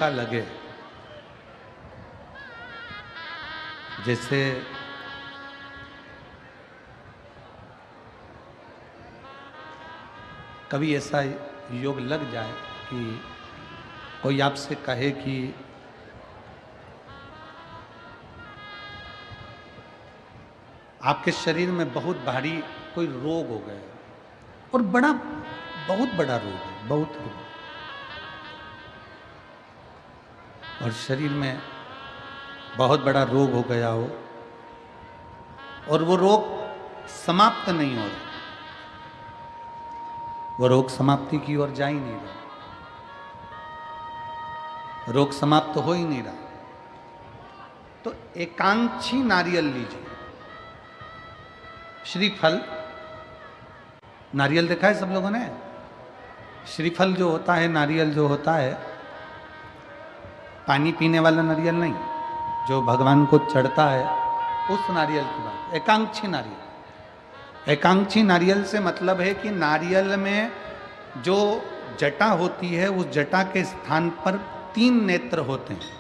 मौका लगे, जैसे कभी ऐसा योग लग जाए कि कोई आपसे कहे कि आपके शरीर में बहुत भारी कोई रोग हो गया और बहुत बड़ा रोग है, बहुत रोग, और शरीर में बहुत बड़ा रोग हो गया हो और वो रोग समाप्त नहीं हो रहा, वो रोग समाप्ति की ओर जा ही नहीं रहा, रोग समाप्त हो ही नहीं रहा, तो एकांक्षी नारियल लीजिए। श्रीफल, नारियल देखा है सब लोगों ने? श्रीफल जो होता है, नारियल जो होता है, पानी पीने वाला नारियल नहीं, जो भगवान को चढ़ता है उस नारियल की बात, एकांक्षी नारियल। एकांक्षी नारियल से मतलब है कि नारियल में जो जटा होती है उस जटा के स्थान पर 3 नेत्र होते हैं।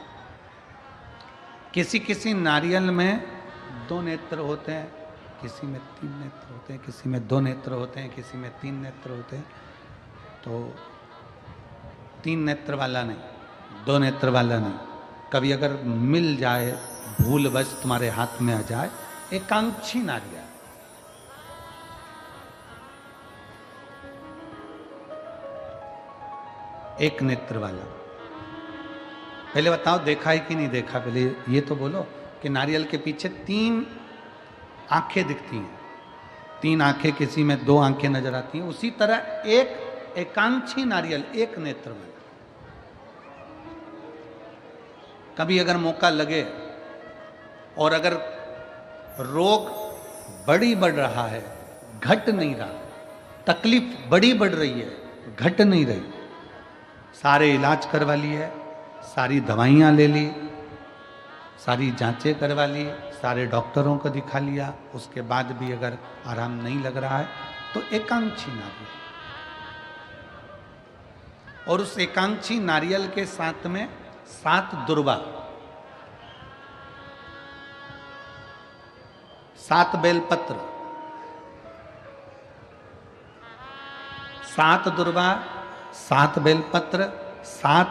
किसी किसी नारियल में 2 नेत्र होते हैं, किसी में 3 नेत्र होते हैं, किसी में 2 नेत्र होते हैं, किसी में 3 नेत्र होते हैं। तो 3 नेत्र वाला नहीं, 2 नेत्र वाला नहीं, कभी अगर मिल जाए, भूलवश तुम्हारे हाथ में आ जाए, एकांक्षी नारियल। एक नेत्र वाला। पहले बताओ देखा है कि नहीं देखा? पहले ये तो बोलो कि नारियल के पीछे 3 आंखें दिखती हैं, 3 आंखें, किसी में 2 आंखें नजर आती हैं। उसी तरह एक एकांक्षी नारियल, एक नेत्र वाला। कभी अगर मौका लगे और अगर रोग बढ़ रहा है, घट नहीं रहा, तकलीफ बढ़ रही है, घट नहीं रही, सारे इलाज करवा लिए, सारी दवाइयाँ ले ली, सारी जांचें करवा ली, सारे डॉक्टरों को दिखा लिया, उसके बाद भी अगर आराम नहीं लग रहा है तो एकांक्षी नारियल। और उस एकांक्षी नारियल के साथ में 7 दुर्वा, 7 बेलपत्र, 7 दुर्वा, 7 बेलपत्र, 7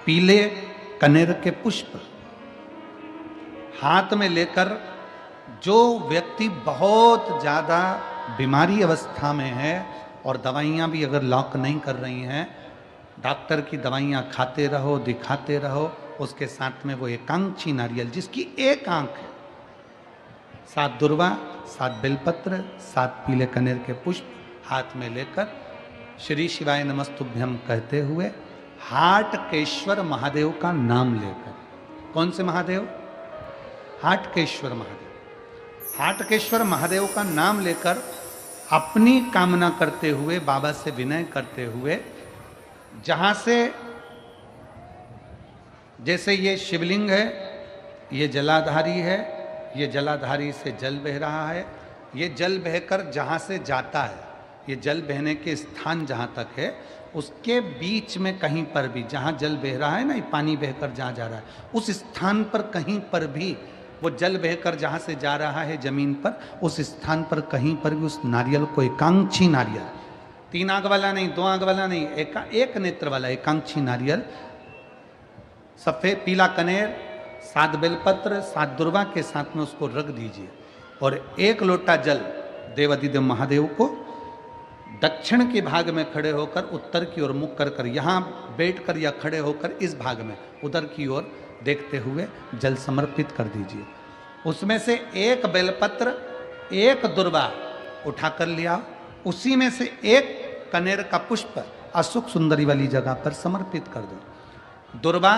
पीले कनेर के पुष्प हाथ में लेकर, जो व्यक्ति बहुत ज़्यादा बीमारी अवस्था में है और दवाइयाँ भी अगर लॉक नहीं कर रही हैं, डॉक्टर की दवाइयाँ खाते रहो, दिखाते रहो, उसके साथ में वो एकांक्षी नारियल जिसकी एक आंख है, 7 दुर्वा, 7 बेलपत्र, 7 पीले कनेर के पुष्प हाथ में लेकर श्री शिवाय नमस्तुभ्यम कहते हुए हाटकेश्वर महादेव का नाम लेकर। कौन से महादेव? हाटकेश्वर महादेव। हाटकेश्वर महादेव का नाम लेकर अपनी कामना करते हुए, बाबा से विनय करते हुए, जहां से, जैसे ये शिवलिंग है, ये जलाधारी है, ये जलाधारी से जल बह रहा है, ये जल बहकर जहां से जाता है, ये जल बहने के स्थान जहां तक है, उसके बीच में कहीं पर भी, जहां जल बह रहा है ना, ये पानी बहकर जहां जा रहा है, उस स्थान पर कहीं पर भी, वो जल बहकर जहां से जा रहा है जमीन पर, उस स्थान पर कहीं पर भी उस नारियल को, एकांक्षी नारियल, 3 आंख वाला नहीं, 2 आंख वाला नहीं, एक नेत्र वाला एकांक्षी नारियल, सफेद पीला कनेर, 7 बेलपत्र, 7 दुर्वा के साथ में उसको रख दीजिए और 1 लोटा जल देवाधिदेव महादेव को दक्षिण के भाग में खड़े होकर, उत्तर की ओर मुख कर यहाँ बैठकर या खड़े होकर इस भाग में उधर की ओर देखते हुए जल समर्पित कर दीजिए। उसमें से 1 बेलपत्र, 1 दुर्वा उठा कर लिया, उसी में से 1 कनेर का पुष्प अशोक सुंदरी वाली जगह पर समर्पित कर दो। दुर्वा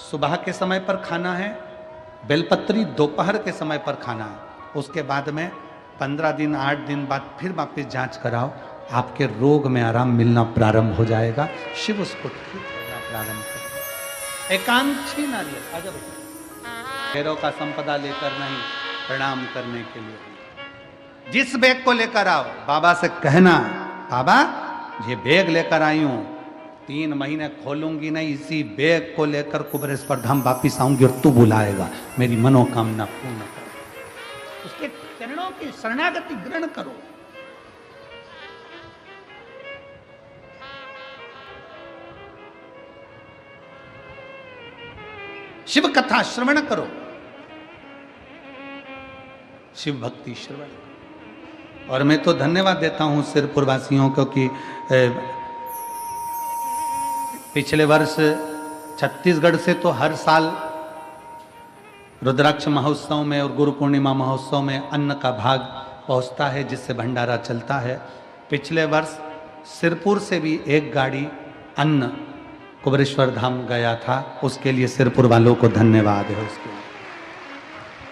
सुबह के समय पर खाना है, बेलपत्री दोपहर के समय पर खाना है। उसके बाद में 15 दिन 8 दिन बाद फिर वापस जांच कराओ, आपके रोग में आराम मिलना प्रारंभ हो जाएगा। शिव उसको ठीक करना प्रारंभ कर। एकांक्षी नारियल अजब पैरों का संपदा लेकर नहीं, प्रणाम करने के लिए। जिस बैग को लेकर आओ, बाबा से कहना, बाबा ये बैग लेकर आई हूं, 3 महीने खोलूंगी नहीं, इसी बैग को लेकर कुबेरेश्वर धाम वापिस आऊंगी और तू बुलाएगा, मेरी मनोकामना पूर्ण कर। उसके चरणों की शरणागति ग्रहण करो। शिव कथा श्रवण करो, शिव भक्ति श्रवण। और मैं तो धन्यवाद देता हूं सिरपुर वासियों को कि पिछले वर्ष छत्तीसगढ़ से तो हर साल रुद्राक्ष महोत्सव में और गुरु पूर्णिमा महोत्सव में अन्न का भाग पहुंचता है, जिससे भंडारा चलता है। पिछले वर्ष सिरपुर से भी एक गाड़ी अन्न कुबेरेश्वर धाम गया था, उसके लिए सिरपुर वालों को धन्यवाद है। उसके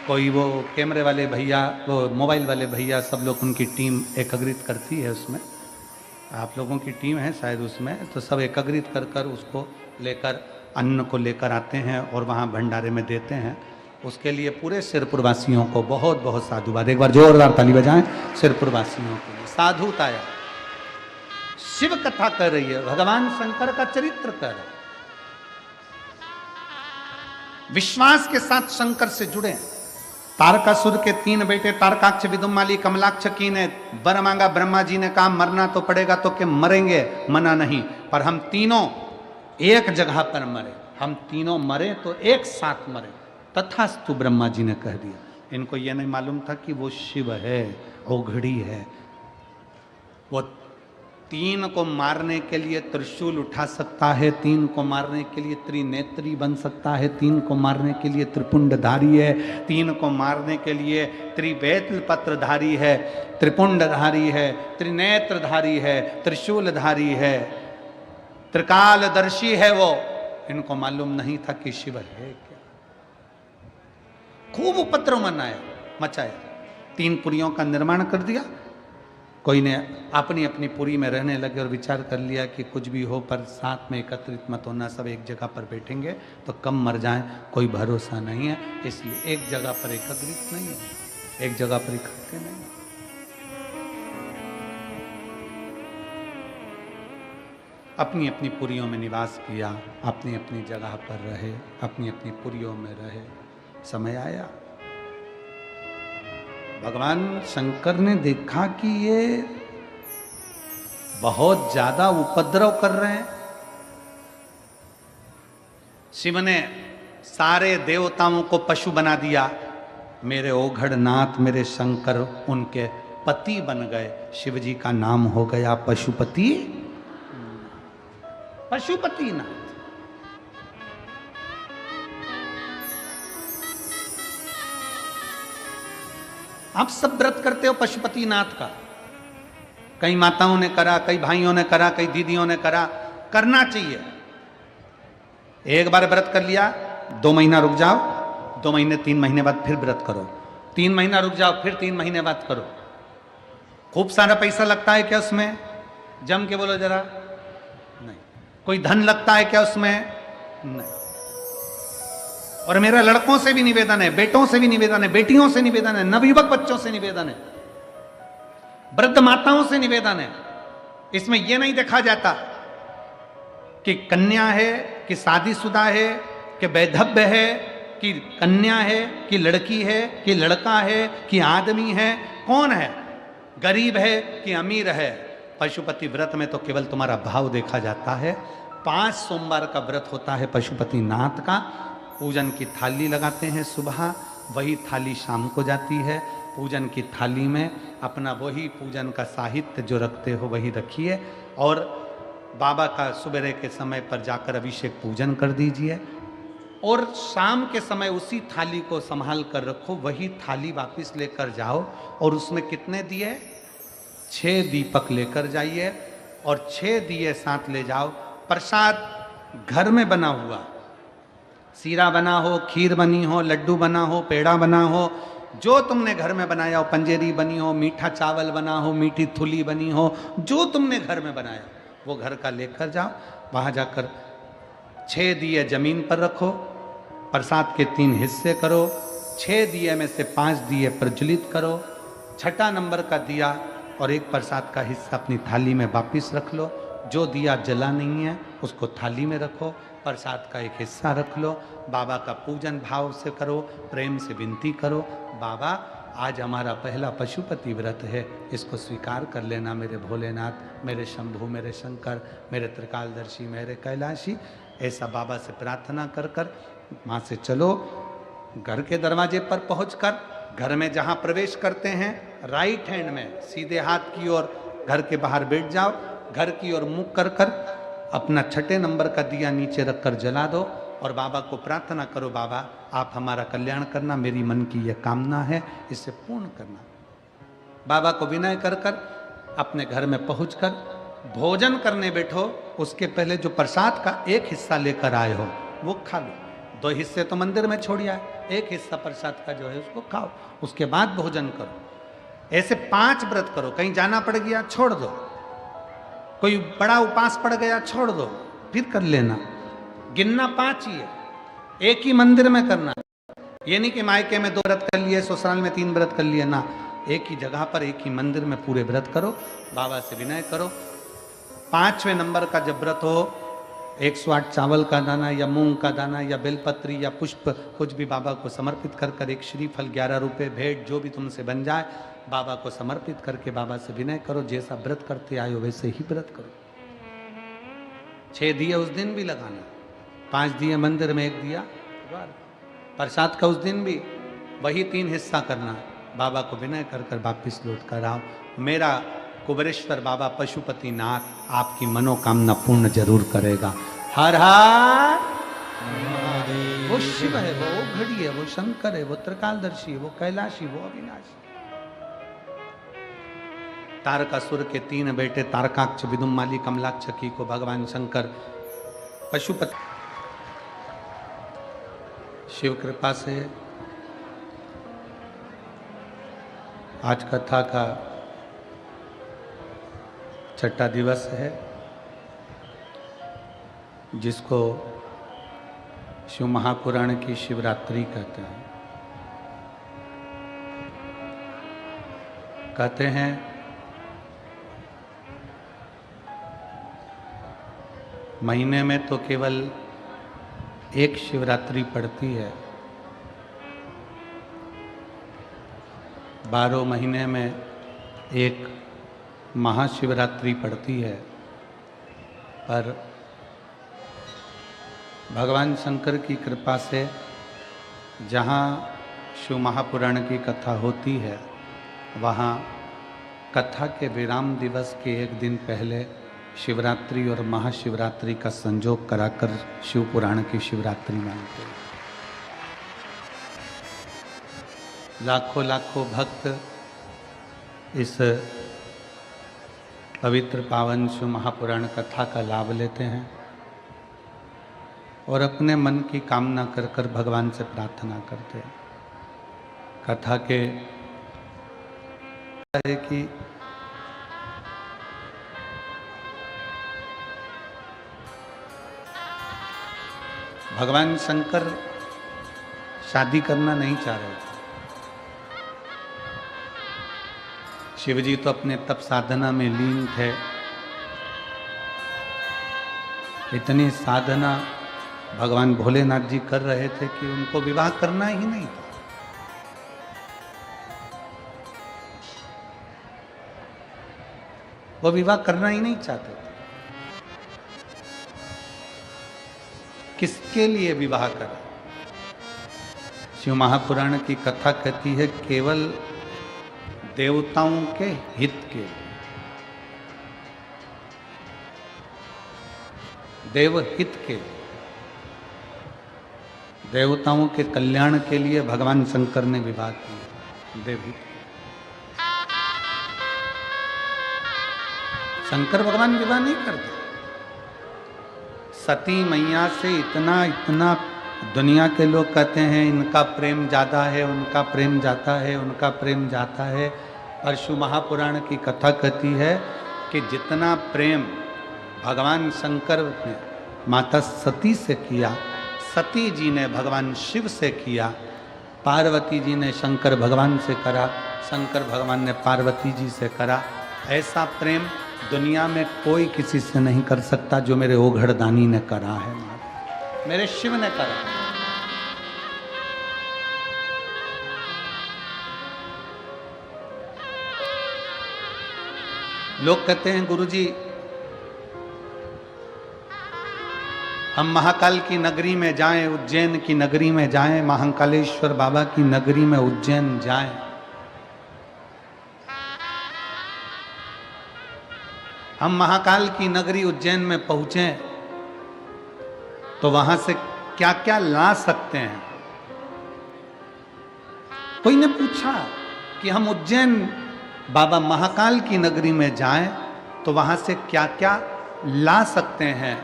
कोई वो कैमरे वाले भैया, वो मोबाइल वाले भैया, सब लोग उनकी टीम एकत्रित करती है, उसमें आप लोगों की टीम है शायद उसमें, तो सब एकत्रित कर कर उसको लेकर अन्न को लेकर आते हैं और वहाँ भंडारे में देते हैं। उसके लिए पूरे सिरपुर वासियों को बहुत बहुत साधुवाद। एक बार जोरदार ताली बजाएं सिरपुर वासियों के लिए। साधुताया शिव कथा कर रही है, भगवान शंकर का चरित्र कर रहा है। विश्वास के साथ शंकर से जुड़े। तारकासुर के 3 बेटे तारकाक्ष, विदुमाली, कमलाक्ष की ने वर मांगा। ब्रह्मा जी ने कहा मरना तो पड़ेगा, तो कि मरेंगे, मना नहीं, पर हम तीनों एक जगह पर मरे। हम तीनों मरे तो एक साथ मरे। तथास्तु ब्रह्मा जी ने कह दिया। इनको यह नहीं मालूम था कि वो शिव है, ओघड़ी है। वो 3 को मारने के लिए त्रिशूल उठा सकता है, 3 को मारने के लिए त्रिनेत्री बन सकता है, 3 को मारने के लिए त्रिपुंडधारी है, 3 को मारने के लिए त्रिवेत्र पत्रधारी है, त्रिपुंडधारी है, त्रिनेत्रधारी है, त्रिशूलधारी है, त्रिकालदर्शी है वो। इनको मालूम नहीं था कि शिव है क्या। खूब उपद्रव मचाया, 3 पुरियों का निर्माण कर दिया। कोई ने अपनी अपनी पुरी में रहने लगे और विचार कर लिया कि कुछ भी हो पर साथ में एकत्रित मत होना, सब एक जगह पर बैठेंगे तो कम मर जाएं, कोई भरोसा नहीं है, इसलिए एक जगह पर एकत्रित नहीं है, एक जगह पर इकट्ठे नहीं। अपनी अपनी पुरियों में निवास किया, अपनी अपनी जगह पर रहे, अपनी अपनी पुरियों में रहे। समय आया, भगवान शंकर ने देखा कि ये बहुत ज्यादा उपद्रव कर रहे हैं। शिव ने सारे देवताओं को पशु बना दिया। मेरे ओघड़नाथ, मेरे शंकर उनके पति बन गए। शिव जी का नाम हो गया पशुपति, पशुपति नाथ। आप सब व्रत करते हो पशुपति नाथ का। कई माताओं ने करा, कई भाइयों ने करा, कई दीदियों ने करा। करना चाहिए। एक बार व्रत कर लिया, 2 महीना रुक जाओ, 2 महीने 3 महीने बाद फिर व्रत करो, 3 महीना रुक जाओ, फिर 3 महीने बाद करो। खूब सारा पैसा लगता है क्या उसमें? जम के बोलो जरा। नहीं। कोई धन लगता है क्या उसमें? नहीं। और मेरा लड़कों से भी निवेदन है, बेटों से भी निवेदन है, बेटियों से निवेदन है, नवयुवक बच्चों से निवेदन है, वृद्ध माताओं से निवेदन है। इसमें यह नहीं देखा जाता कि कन्या है कि शादीशुदा है कि वैधव्य है कि कन्या है कि लड़की है कि लड़का है कि आदमी है, कौन है, गरीब है कि अमीर है। पशुपति व्रत में तो केवल तुम्हारा भाव देखा जाता है। 5 सोमवार का व्रत होता है पशुपति नाथ का। पूजन की थाली लगाते हैं सुबह, वही थाली शाम को जाती है। पूजन की थाली में अपना वही पूजन का साहित्य जो रखते हो वही रखिए, और बाबा का सुबह के समय पर जाकर अभिषेक पूजन कर दीजिए, और शाम के समय उसी थाली को संभाल कर रखो। वही थाली वापस लेकर जाओ और उसमें कितने दिए? 6 दीपक लेकर जाइए और 6 दिए साथ ले जाओ। प्रसाद घर में बना हुआ, सीरा बना हो, खीर बनी हो, लड्डू बना हो, पेड़ा बना हो, जो तुमने घर में बनाया हो, पंजेरी बनी हो, मीठा चावल बना हो, मीठी थुली बनी हो, जो तुमने घर में बनाया वो घर का लेकर जाओ। वहाँ जाकर 6 दिए जमीन पर रखो, प्रसाद के 3 हिस्से करो, 6 दिए में से 5 दिए प्रज्वलित करो, 6ठा नंबर का दिया और 1 प्रसाद का हिस्सा अपनी थाली में वापिस रख लो। जो दिया जला नहीं है उसको थाली में रखो, प्रसाद का एक हिस्सा रख लो, बाबा का पूजन भाव से करो, प्रेम से विनती करो, बाबा आज हमारा पहला पशुपति व्रत है, इसको स्वीकार कर लेना मेरे भोलेनाथ, मेरे शंभु, मेरे शंकर, मेरे त्रिकालदर्शी, मेरे कैलाशी। ऐसा बाबा से प्रार्थना कर कर वहाँ से चलो। घर के दरवाजे पर पहुंचकर घर में जहाँ प्रवेश करते हैं राइट हैंड में सीधे हाथ की ओर घर के बाहर बैठ जाओ, घर की ओर मुख कर कर अपना 6 नंबर का दिया नीचे रखकर जला दो और बाबा को प्रार्थना करो, बाबा आप हमारा कल्याण करना, मेरी मन की यह कामना है, इसे पूर्ण करना। बाबा को विनय कर कर अपने घर में पहुंचकर भोजन करने बैठो, उसके पहले जो प्रसाद का एक हिस्सा लेकर आए हो वो खा लो। 2 हिस्से तो मंदिर में छोड़िया, एक हिस्सा प्रसाद का जो है उसको खाओ, उसके बाद भोजन करो। ऐसे 5 व्रत करो। कहीं जाना पड़ गया छोड़ दो, कोई बड़ा उपास पड़ गया छोड़ दो, फिर कर लेना। गिनना 5 ही है, एक ही मंदिर में करना। ये नहीं कि मायके में 2 व्रत कर लिए, ससुराल में 3 व्रत कर लिए ना, एक ही जगह पर एक ही मंदिर में पूरे व्रत करो, बाबा से विनय करो। 5वें नंबर का जब व्रत हो, 108 चावल का दाना या मूंग का दाना या बेलपत्री या पुष्प कुछ भी बाबा को समर्पित कर कर, एक श्रीफल 11 रुपये भेंट जो भी तुमसे बन जाए बाबा को समर्पित करके बाबा से विनय करो। जैसा व्रत करते आए हो वैसे ही व्रत करो। 6 दिए उस दिन भी लगाना, 5 दिए मंदिर में, 1 दिया प्रसाद का उस दिन भी वही 3 हिस्सा करना। बाबा को विनय कर कर वापिस लौट कर आओ। मेरा कुबेरेश्वर बाबा पशुपति नाथ आपकी मनोकामना पूर्ण जरूर करेगा। हर हर महादेव। वो शिव है, वो घड़ी है, वो शंकर है, वो त्रिकालदर्शी है, वो कैलाशी, वो अविनाशी। तारकासुर के 3 बेटे तारकाक्ष, विदुमाली, कमलाक्ष की को भगवान शंकर पशुपति शिव कृपा से आज कथा का 6ठा दिवस है, जिसको शिव महापुराण की शिवरात्रि कहते हैं। कहते हैं महीने में तो केवल एक शिवरात्रि पड़ती है, 12 महीने में एक महाशिवरात्रि पड़ती है। पर भगवान शंकर की कृपा से जहाँ शिव महापुराण की कथा होती है, वहाँ कथा के विराम दिवस के 1 दिन पहले शिवरात्रि और महाशिवरात्रि का संयोग कराकर शिव पुराण की शिवरात्रि मानते हैं। लाखों लाखों भक्त इस पवित्र पावन शिव महापुराण कथा का लाभ लेते हैं और अपने मन की कामना कर कर भगवान से प्रार्थना करते हैं। कथा के है कि भगवान शंकर शादी करना नहीं चाह रहे थे। शिवजी तो अपने तप साधना में लीन थे। इतनी साधना भगवान भोलेनाथ जी कर रहे थे कि उनको विवाह करना ही नहीं था। वो विवाह करना ही नहीं चाहते थे। किसके लिए विवाह करें? शिव महापुराण की कथा कहती है केवल देवताओं के हित के, देवहित के, देवताओं के कल्याण के लिए भगवान शंकर ने विवाह किया। देवहित शंकर भगवान विवाह नहीं करते। सती मैया से इतना दुनिया के लोग कहते हैं इनका प्रेम ज़्यादा है, उनका प्रेम जाता है, उनका प्रेम जाता है। और शिव महापुराण की कथा कहती है कि जितना प्रेम भगवान शंकर ने माता सती से किया, सती जी ने भगवान शिव से किया, पार्वती जी ने शंकर भगवान से करा, शंकर भगवान ने पार्वती जी से करा, ऐसा प्रेम दुनिया में कोई किसी से नहीं कर सकता जो मेरे ओघड़दानी ने करा है, मेरे शिव ने करा। लोग कहते हैं गुरुजी हम महाकाल की नगरी में जाएं, उज्जैन की नगरी में जाएं, महाकालेश्वर बाबा की नगरी में उज्जैन जाएं। हम महाकाल की नगरी उज्जैन में पहुंचे तो वहां से क्या क्या ला सकते हैं। कोई ने पूछा कि हम उज्जैन बाबा महाकाल की नगरी में जाएं तो वहां से क्या क्या ला सकते हैं।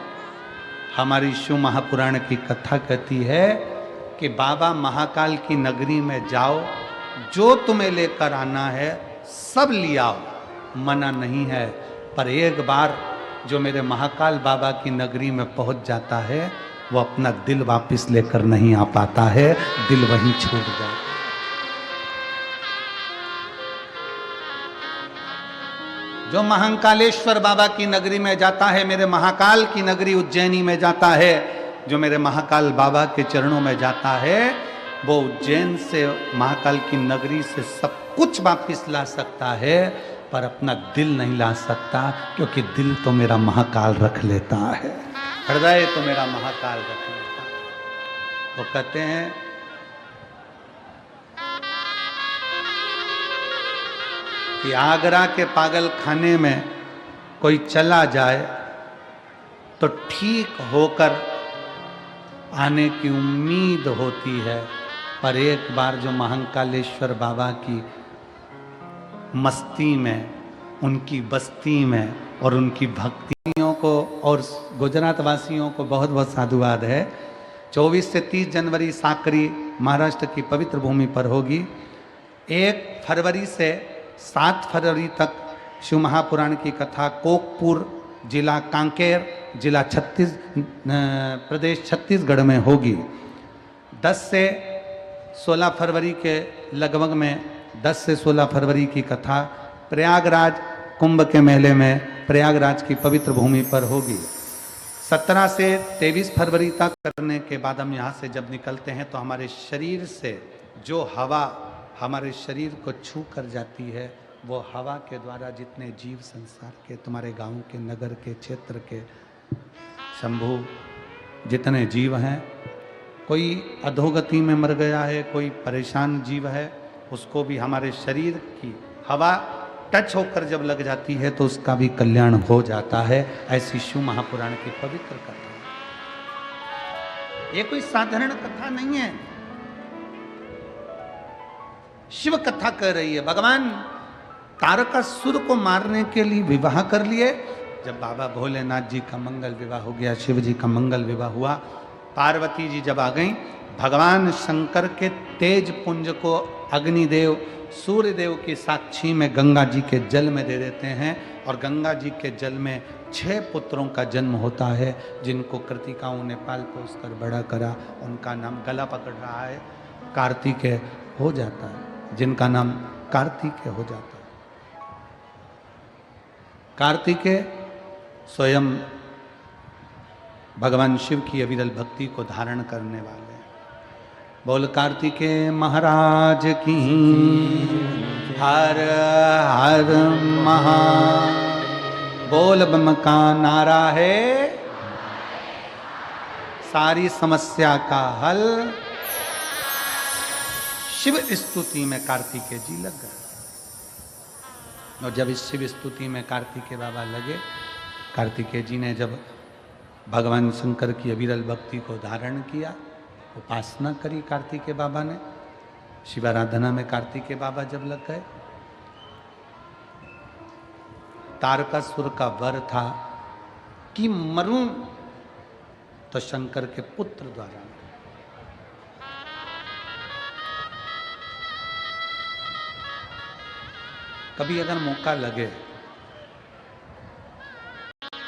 हमारी शिव महापुराण की कथा कहती है कि बाबा महाकाल की नगरी में जाओ, जो तुम्हें लेकर आना है सब लियाओ, मना नहीं है। पर एक बार जो मेरे महाकाल बाबा की नगरी में पहुंच जाता है वो अपना दिल वापस लेकर नहीं आ पाता है, दिल वहीं छूट जाता। जो महाकालेश्वर बाबा की नगरी में जाता है, मेरे महाकाल की नगरी उज्जैनी में जाता है, जो मेरे महाकाल बाबा के चरणों में जाता है, वो उज्जैन से महाकाल की नगरी से सब कुछ वापिस ला सकता है, पर अपना दिल नहीं ला सकता, क्योंकि दिल तो मेरा महाकाल रख लेता है, हृदय तो मेरा महाकाल रख लेता है। वो कहते हैं कि आगरा के पागल खाने में कोई चला जाए तो ठीक होकर आने की उम्मीद होती है, पर एक बार जो महाकालेश्वर बाबा की मस्ती में, उनकी बस्ती में और उनकी भक्तियों को, और गुजरात वासियों को बहुत बहुत साधुवाद है। 24 से 30 जनवरी साकरी महाराष्ट्र की पवित्र भूमि पर होगी। 1 फरवरी से 7 फरवरी तक शिव महापुराण की कथा कोकपुर, जिला कांकेर, जिला प्रदेश छत्तीसगढ़ में होगी। 10 से 16 फरवरी के लगभग में 10 से 16 फरवरी की कथा प्रयागराज कुंभ के मेले में प्रयागराज की पवित्र भूमि पर होगी। 17 से 23 फरवरी तक करने के बाद हम यहाँ से जब निकलते हैं तो हमारे शरीर से जो हवा हमारे शरीर को छू कर जाती है, वो हवा के द्वारा जितने जीव संसार के, तुम्हारे गांव के, नगर के, क्षेत्र के, शंभू जितने जीव हैं, कोई अधोगति में मर गया है, कोई परेशान जीव है, उसको भी हमारे शरीर की हवा टच होकर जब लग जाती है तो उसका भी कल्याण हो जाता है। ऐसी शिव महापुराण की पवित्र कथा। ये कोई साधारण कथा नहीं है, शिव कथा कह रही है। भगवान तारकासुर को मारने के लिए विवाह कर लिए। जब बाबा भोलेनाथ जी का मंगल विवाह हो गया, शिव जी का मंगल विवाह हुआ, पार्वती जी जब आ गई, भगवान शंकर के तेज पुंज को अग्निदेव सूर्यदेव की साक्षी में गंगा जी के जल में दे देते हैं, और गंगा जी के जल में 6 पुत्रों का जन्म होता है, जिनको कृतिकाओं ने पाल पोस कर बड़ा करा। उनका नाम गला पकड़ रहा है, कार्तिकेय हो जाता है, जिनका नाम कार्तिकेय हो जाता है। कार्तिकेय स्वयं भगवान शिव की अविरल भक्ति को धारण करने वाले। बोल कार्तिकेय महाराज की, हर हर महा। बोल बम का नारा है, सारी समस्या का हल। शिव स्तुति में कार्तिकेय जी लग गए, और जब इस शिव स्तुति में कार्तिकेय बाबा लगे, कार्तिकेय जी ने जब भगवान शंकर की अविरल भक्ति को धारण किया, उपासना करी कार्तिकेय बाबा ने, शिवाराधना में कार्तिकेय बाबा जब लग गए, तारकासुर का वर था कि मरूं तो शंकर के पुत्र द्वारा। कभी अगर मौका लगे,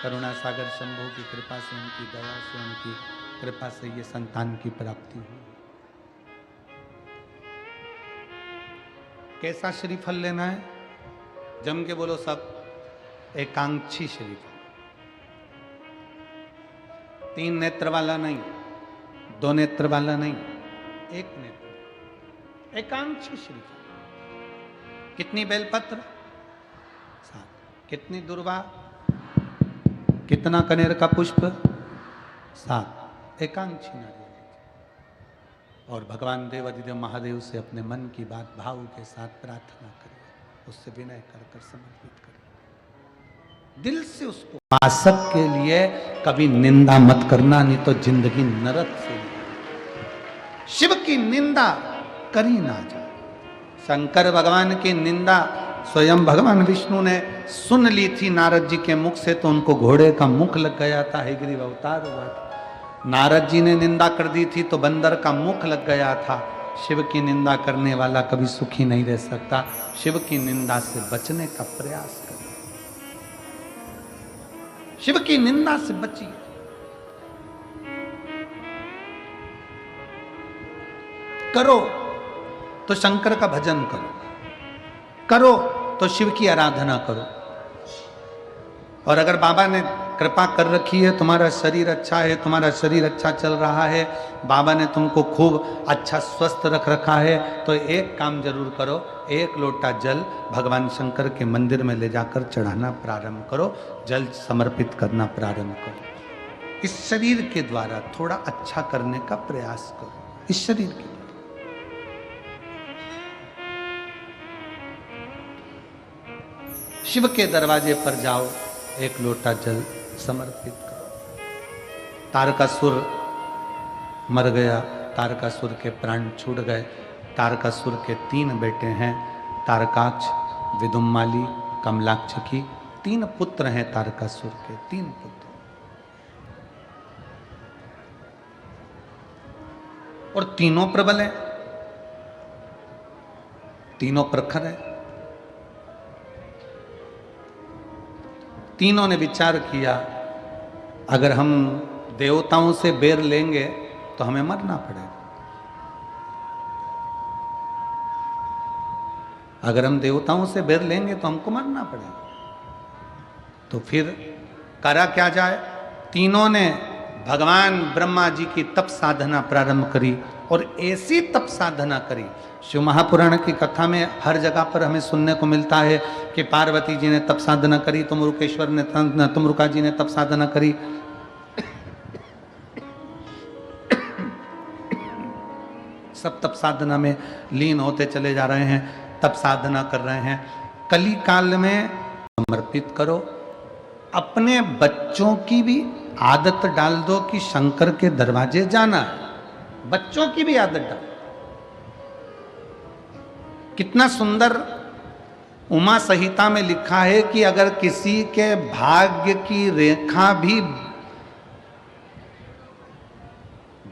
करुणा सागर शंभू की कृपा से, उनकी दया से, उनकी कृपा से ये संतान की प्राप्ति हुई। कैसा श्रीफल लेना है? जम के बोलो सब। एकांक्षी श्रीफल, 3 नेत्र वाला नहीं, 2 नेत्र वाला नहीं, 1 नेत्र, एकांक्षी श्रीफल। कितनी बेलपत्र? 7। कितनी दुर्वा? कितना कनेर का पुष्प? 7। एकांक्षी नारियल। और भगवान देव अधिदेव महादेव से अपने मन की बात भाव के साथ प्रार्थना करिए, उससे विनय कर कर समर्पित करिए, दिल से उसको। उपासक के लिए कभी निंदा मत करना, नहीं तो जिंदगी नरक से। शिव की निंदा करी ना जाए। शंकर भगवान की निंदा स्वयं भगवान विष्णु ने सुन ली थी नारद जी के मुख से, तो उनको घोड़े का मुख लग गया था, हयग्रीव अवतार हुआ था। नारद जी ने निंदा कर दी थी तो बंदर का मुख लग गया था। शिव की निंदा करने वाला कभी सुखी नहीं रह सकता। शिव की निंदा से बचने का प्रयास करो, शिव की निंदा से बचिए। करो तो शंकर का भजन करो, करो तो शिव की आराधना करो। और अगर बाबा ने कृपा कर रखी है, तुम्हारा शरीर अच्छा है, तुम्हारा शरीर अच्छा चल रहा है, बाबा ने तुमको खूब अच्छा स्वस्थ रख रखा है, तो एक काम जरूर करो, 1 लोटा जल भगवान शंकर के मंदिर में ले जाकर चढ़ाना प्रारंभ करो, जल समर्पित करना प्रारंभ करो। इस शरीर के द्वारा थोड़ा अच्छा करने का प्रयास करो, इस शरीर के द्वारा। शिव के दरवाजे पर जाओ, 1 लोटा जल समर्पित करो। तारकासुर मर गया, तारकासुर के प्राण छूट गए। तारकासुर के 3 बेटे हैं, तारकाक्ष, विदुम्माली, कमलाक्ष की 3 पुत्र हैं। तारकासुर के 3 पुत्र, और तीनों प्रबल हैं, तीनों प्रखर हैं। तीनों ने विचार किया, अगर हम देवताओं से बेर लेंगे तो हमें मरना पड़ेगा। अगर हम देवताओं से बेर लेंगे तो हमको मरना पड़ेगा। तो फिर करा क्या जाए? तीनों ने भगवान ब्रह्मा जी की तप साधना प्रारंभ करी, और ऐसी तप साधना करी। शिव महापुराण की कथा में हर जगह पर हमें सुनने को मिलता है कि पार्वती जी ने तप साधना करी, तुमरुकेश्वर ने, तुमरुका जी ने तप साधना करी। सब तप साधना में लीन होते चले जा रहे हैं, तप साधना कर रहे हैं। कली काल में समर्पित करो। अपने बच्चों की भी आदत डाल दो कि शंकर के दरवाजे जाना है, बच्चों की भी आदत डाल। कितना सुंदर उमा संहिता में लिखा है कि अगर किसी के भाग्य की रेखा भी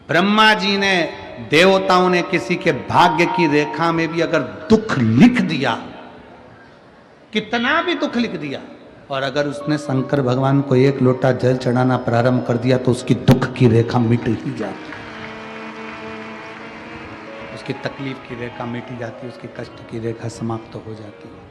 ब्रह्मा जी ने, देवताओं ने किसी के भाग्य की रेखा में भी अगर दुख लिख दिया, कितना भी दुख लिख दिया, और अगर उसने शंकर भगवान को 1 लोटा जल चढ़ाना प्रारंभ कर दिया तो उसकी दुख की रेखा मिट ही जाती, उसकी तकलीफ की रेखा मिट जाती, उसकी कष्ट की रेखा समाप्त हो जाती है।